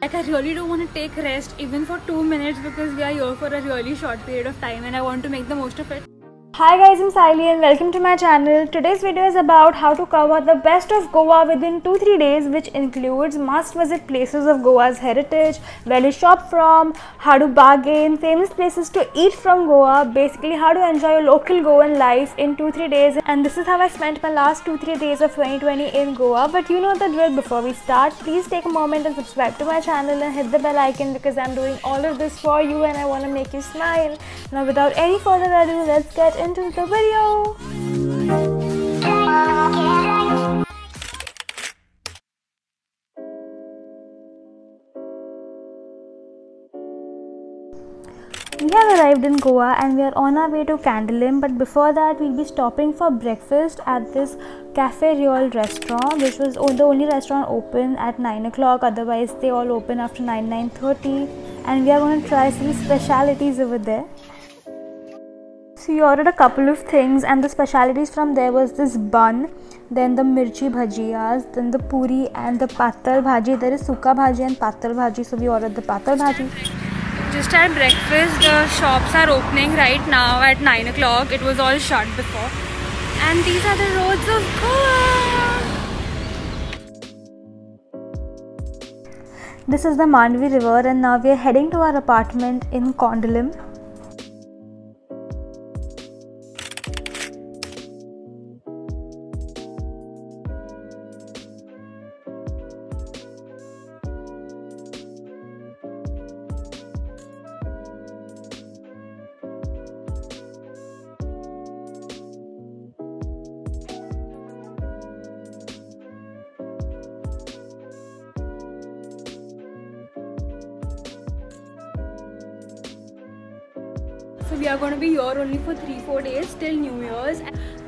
Like, I really don't want to take rest even for 2 minutes because we are here for a really short period of time and I want to make the most of it. Hi guys, I'm Saili and welcome to my channel. Today's video is about how to cover the best of Goa within 2-3 days, which includes must visit places of Goa's heritage, where to shop from, how to bargain, famous places to eat from Goa, basically how to enjoy local Goan life in 2-3 days. And this is how I spent my last 2-3 days of 2020 in Goa. But you know the drill. Before we start, please take a moment and subscribe to my channel and hit the bell icon because I'm doing all of this for you and I want to make you smile. Now without any further ado, let's get into the video. We have arrived in Goa and we are on our way to Candolim, but before that we'll be stopping for breakfast at this Cafe Real restaurant, which was the only restaurant open at 9 o'clock. Otherwise they all open after 9:30, and we are going to try some specialities over there. So we ordered a couple of things and the specialities from there was this bun, then the mirchi bhajiyas, then the puri and the patal bhaji. There is suka bhaji and patal bhaji, so we ordered the patal bhaji. Just had breakfast. The shops are opening right now at 9 o'clock. It was all shut before. And these are the roads of Goa. This is the Mandvi river and now we are heading to our apartment in Candolim. So we are going to be here only for 3-4 days till New Year's.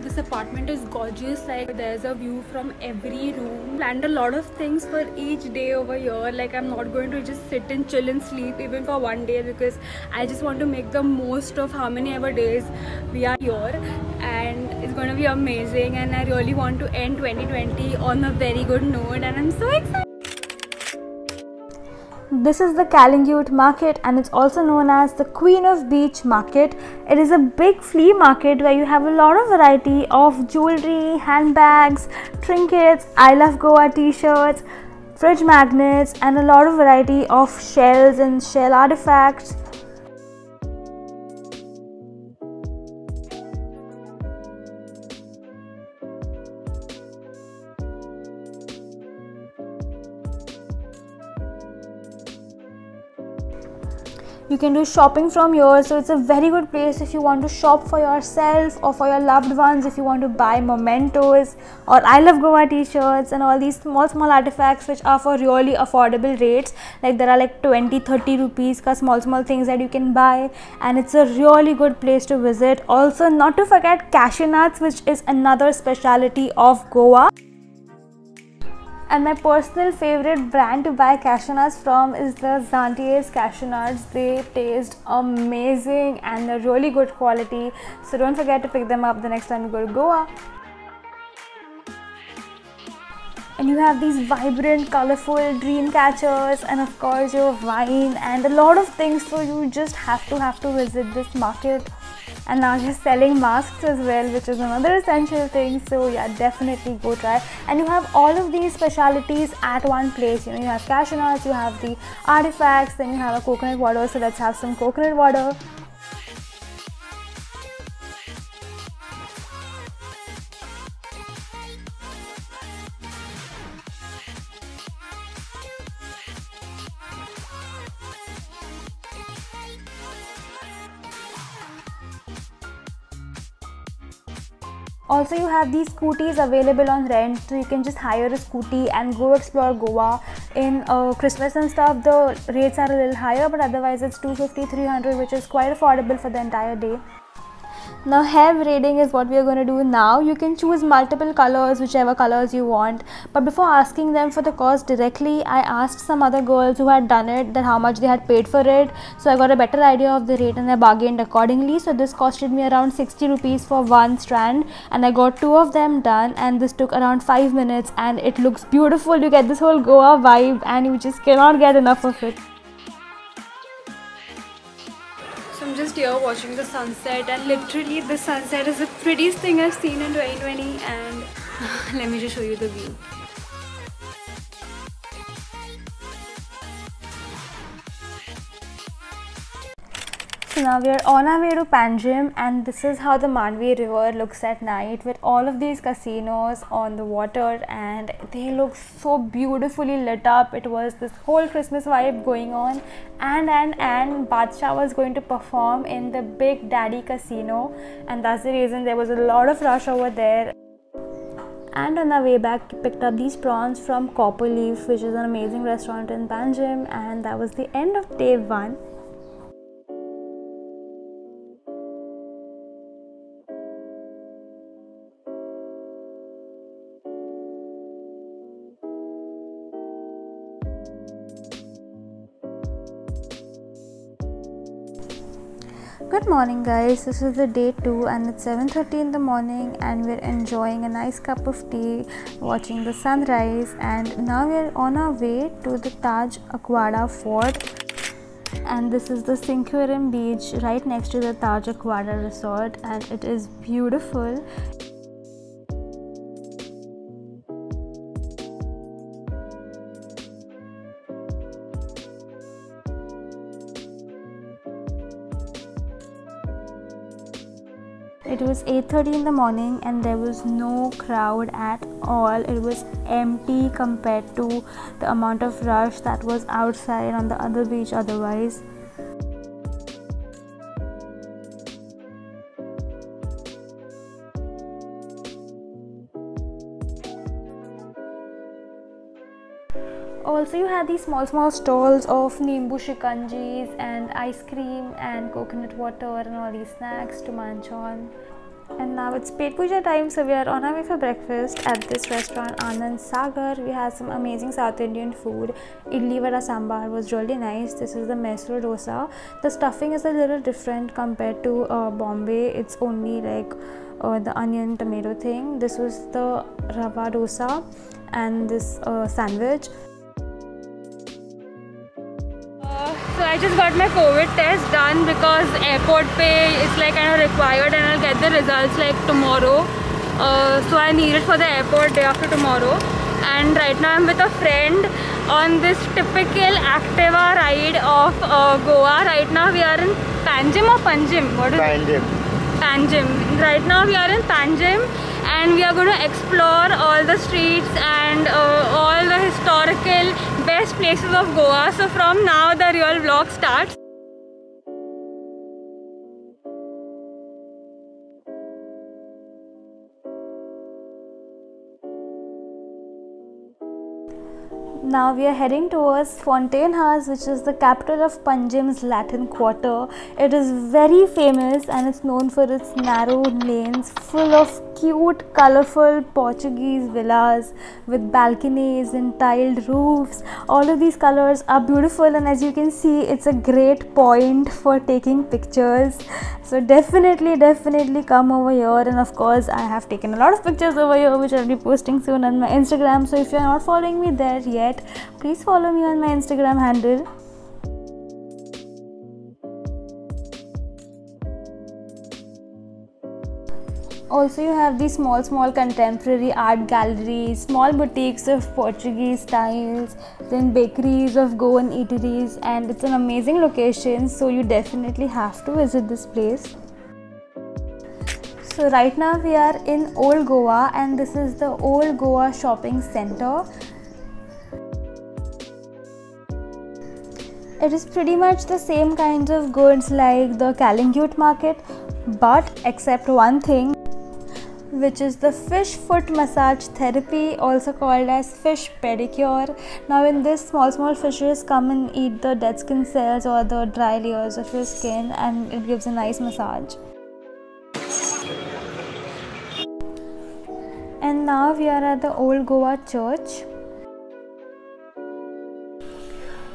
This apartment is gorgeous. Like, there's a view from every room. Planned a lot of things for each day over here. Like, I'm not going to just sit and chill and sleep even for one day because I just want to make the most of how many ever days we are here, and it's going to be amazing. And I really want to end 2020 on a very good note, and I'm so excited. This is the Calangute market and it's also known as the Queen of Beach market. It is a big flea market where you have a lot of variety of jewelry, handbags, trinkets, I Love Goa t-shirts, fridge magnets, and a lot of variety of shells and shell artifacts. You can do shopping from here, so it's a very good place if you want to shop for yourself or for your loved ones, if you want to buy mementos or I Love Goa t-shirts and all these small artifacts which are for really affordable rates. Like, there are like 20-30 rupees ka small things that you can buy, and it's a really good place to visit. Also, not to forget cashew nuts, which is another speciality of Goa. And my personal favorite brand to buy cashew nuts from is the Zantier's cashew nuts. They taste amazing and they're really good quality. So don't forget to pick them up the next time you go to Goa. And you have these vibrant, colorful dream catchers, and of course your wine and a lot of things. So you just have to visit this market. And now just selling masks as well, which is another essential thing. So yeah, definitely go try. And you have all of these specialities at one place. You know, you have cashew nuts, you have the artifacts, then you have a coconut water. So let's have some coconut water. Also, you have these scooties available on rent, so you can just hire a scooty and go explore Goa. In Christmas and stuff, the rates are a little higher, but otherwise it's 250-300, which is quite affordable for the entire day. Now hair braiding is what we are going to do now. You can choose multiple colors, whichever colors you want, but before asking them for the cost directly, I asked some other girls who had done it that how much they had paid for it. So I got a better idea of the rate and I bargained accordingly. So this costed me around 60 rupees for one strand, and I got 2 of them done, and this took around 5 minutes, and it looks beautiful. You get this whole Goa vibe and you just cannot get enough of it. I'm just here watching the sunset, and literally the sunset is the prettiest thing I've seen in 2020, and let me just show you the view. So now we are on our way to Panjim, and this is how the Manvi river looks at night with all of these casinos on the water, and they look so beautifully lit up. It was this whole Christmas vibe going on, and Badshah was going to perform in the Big Daddy Casino, and that's the reason there was a lot of rush over there. And on our way back, picked up these prawns from Copper Leaf, which is an amazing restaurant in Panjim, and that was the end of day 1. Good morning guys, this is the day 2 and it's 7:30 in the morning, and we're enjoying a nice cup of tea, watching the sunrise, and now we're on our way to the Taj Aquada Fort, and this is the Cinquerim beach right next to the Taj Aquada resort, and it is beautiful. It was 8:30 in the morning and there was no crowd at all. It was empty compared to the amount of rush that was outside on the other beach otherwise. Also, you had these small stalls of Nimbu shikanjis and ice cream and coconut water and all these snacks to munch on. And now it's Pet Puja time, so we are on our way for breakfast at this restaurant Anand Sagar. We had some amazing South Indian food. Idli vada sambar was really nice. This is the Mysore dosa. The stuffing is a little different compared to Bombay. It's only like the onion tomato thing. This was the rava dosa and this sandwich. So I just got my COVID test done because airport pay is like kind of required, and I'll get the results like tomorrow. So I need it for the airport day after tomorrow. And right now I'm with a friend on this typical Activa ride of Goa. Right now we are in Panjim or Panjim? What is Panjim. it? Panjim. Right now we are in Panjim, and we are going to explore all the streets and all the historical best places of Goa. So from now the real vlog starts. Now we are heading towards Fontaine House, which is the capital of Panjim's Latin Quarter. It is very famous and it's known for its narrow lanes full of cute, colorful Portuguese villas with balconies and tiled roofs. All of these colors are beautiful, and as you can see, it's a great point for taking pictures. So definitely come over here, and of course I have taken a lot of pictures over here which I'll be posting soon on my Instagram. So if you're not following me there yet, please follow me on my Instagram handle. Also, you have these small contemporary art galleries, small boutiques of Portuguese styles, then bakeries of Goan eateries, and it's an amazing location, so you definitely have to visit this place. So right now we are in Old Goa, and this is the Old Goa Shopping Center. It is pretty much the same kinds of goods like the Calangute market, but except one thing, which is the fish foot massage therapy, also called as fish pedicure. Now in this, small fishes come and eat the dead skin cells or the dry layers of your skin, and it gives a nice massage. And now we are at the Old Goa Church.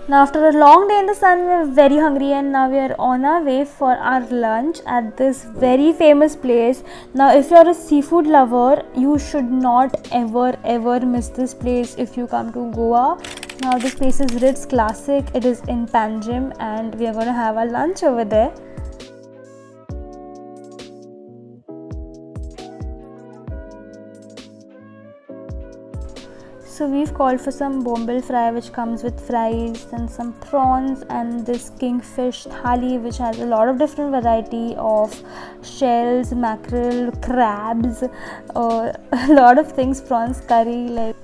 Now after a long day in the sun, we are very hungry and now we are on our way for our lunch at this very famous place. Now if you are a seafood lover, you should not ever miss this place if you come to Goa. Now this place is Ritz Classic. It is in Panjim and we are going to have our lunch over there. So we've called for some bombil fry, which comes with fries, and some prawns, and this kingfish thali, which has a lot of different variety of shells, mackerel, crabs, a lot of things, prawns curry. Like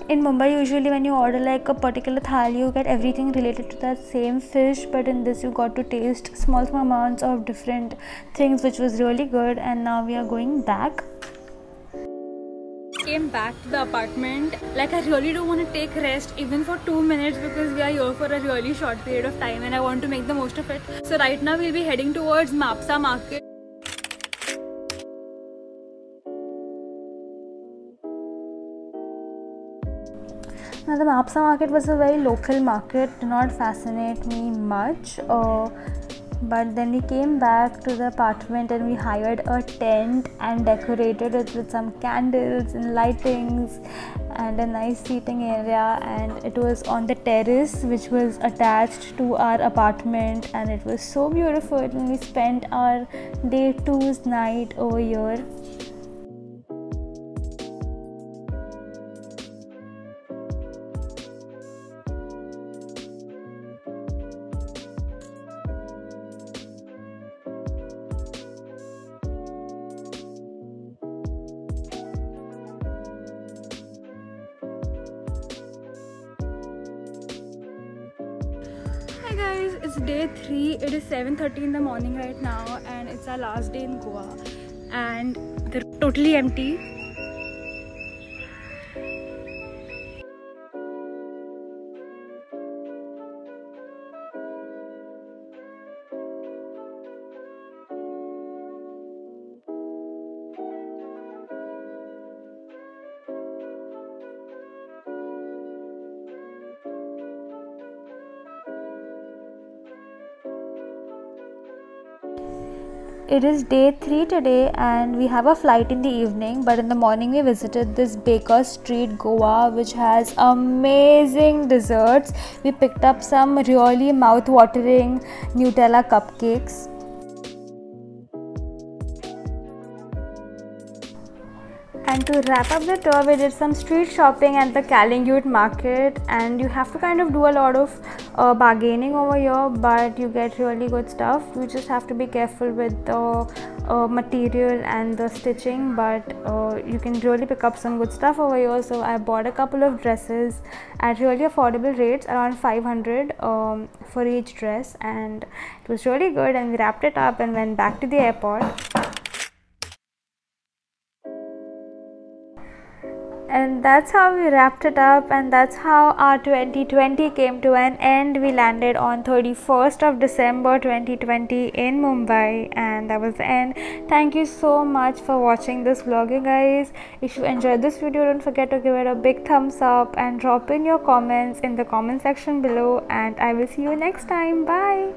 in Mumbai, usually when you order like a particular thali, you get everything related to that same fish, but in this you got to taste small amounts of different things, which was really good. And now we are going back. Came back to the apartment. Like, I really don't want to take rest even for 2 minutes because we are here for a really short period of time and I want to make the most of it. So right now we'll be heading towards Mapusa market. Now the Mapusa market was a very local market, did not fascinate me much. But then we came back to the apartment and we hired a tent and decorated it with some candles and lightings and a nice seating area, and it was on the terrace which was attached to our apartment, and it was so beautiful, and we spent our day 2's night over here. Hi guys, it's day 3. It is 7:30 in the morning right now and it's our last day in Goa and they're totally empty. It is day 3 today and we have a flight in the evening, but in the morning we visited this Baker Street Goa, which has amazing desserts. We picked up some really mouth-watering Nutella cupcakes. And to wrap up the tour, we did some street shopping at the Calingute market, and you have to kind of do a lot of bargaining over here, but you get really good stuff. You just have to be careful with the material and the stitching, but you can really pick up some good stuff over here. So I bought a couple of dresses at really affordable rates, around 500 for each dress, and it was really good. And we wrapped it up and went back to the airport. And that's how we wrapped it up, and that's how our 2020 came to an end. We landed on 31st of December 2020 in Mumbai, and that was the end. Thank you so much for watching this vlog, you guys. If you enjoyed this video, don't forget to give it a big thumbs up and drop in your comments in the comment section below, and I will see you next time. Bye.